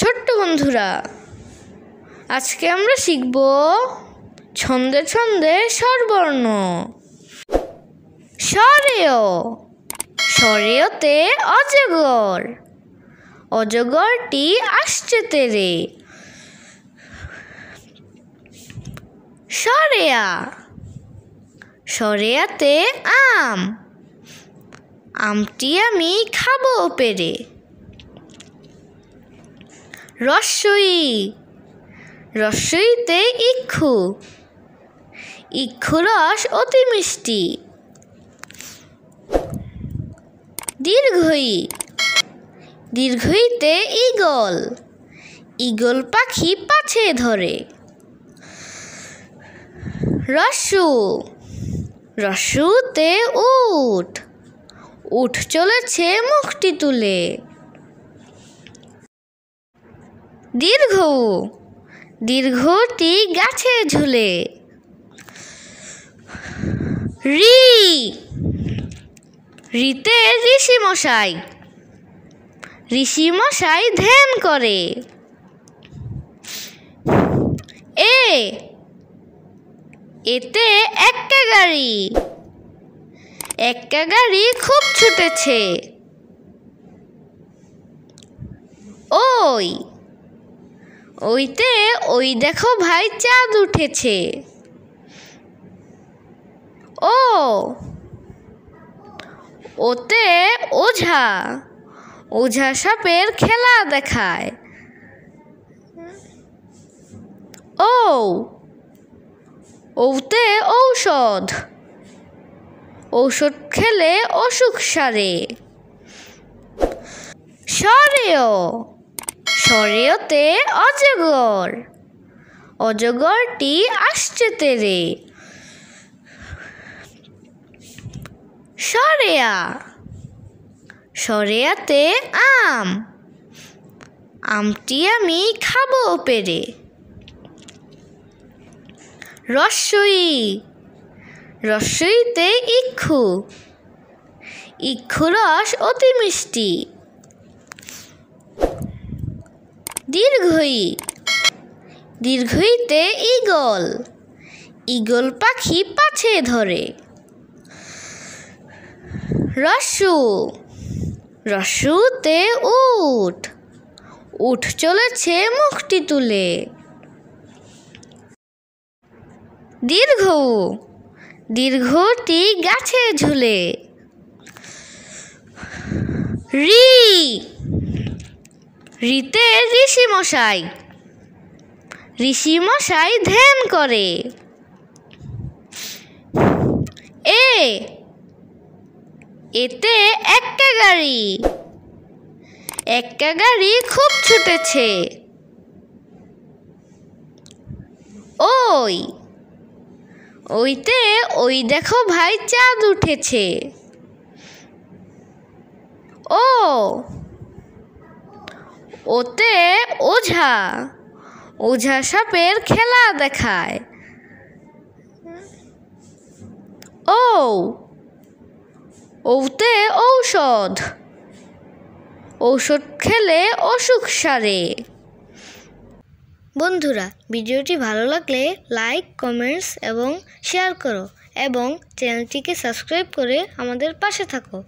ছোট্ট বন্ধুরা, আজকে আমরা শিখব ছন্দে ছন্দে স্বরবর্ণ। স্বরেয়, স্বরেয়তে অজগর, অজগরটি আসছে তেরে। স্বরেয়া, স্বরেয়াতে আম, আমটি আমি খাবো পেরে। রস্বই, রস্বইতে ইক্ষু, ইক্ষু রস অতি মিষ্টি। দীর্ঘই, দীর্ঘইতে ঈগল, ঈগল পাখি পাছে ধরে। রস্যু, রস্যুতে উট, উট চলেছে মুখটি তুলে। দীর্ঘ, দীর্ঘটি গাছে ঝুলে। ঋ, ঋতে ঋষি মশাই, ঋষি মশাই ধ্যান করে। এ, এতে একটা গাড়ি, একটা গাড়ি খুব ছুটেছে। ওই, ওইতে ওই দেখো ভাই চাঁদ উঠেছে। ও, ওতে ওঝা, ওঝা সাপের খেলা দেখায়। ও, ওতে ঔষধ, ঔষধ খেলে অসুখ সারে। স্বরেয়, স্বরেয়তে অজগর, অজগরটি আসছে তেরে। স্বরেয়া, স্বরেয়াতে আম, আমটি আমি খাবো পেরে। রস্বই, রস্বইতে ইক্ষু, ইক্ষু রস অতি মিষ্টি। দীর্ঘই, দীর্ঘইতে ঈগল, ঈগল পাখি পাছে ধরে। রস্যু, রস্যুতে উট, উট চলেছে মুখটি তুলে। দীর্ঘ, দীর্ঘটি গাছে ঝুলে। ঋ, ঋতে ঋষি মশাই, ঋষি মশাই ধ্যান করে। এ, এতে একটা গাড়ি, একটা গাড়ি খুব ছুটেছে। ওই, ওইতে ওই দেখো ভাই চাঁদ উঠেছে। ও, ওতে ওঝা, ওঝা সাপের খেলা দেখায়। ও, ওতে ঔষধ, ঔষধ খেলে অসুখ সারে। বন্ধুরা, ভিডিওটি ভালো লাগলে লাইক, কমেন্টস এবং শেয়ার করো এবং চ্যানেলটিকে সাবস্ক্রাইব করে আমাদের পাশে থাকো।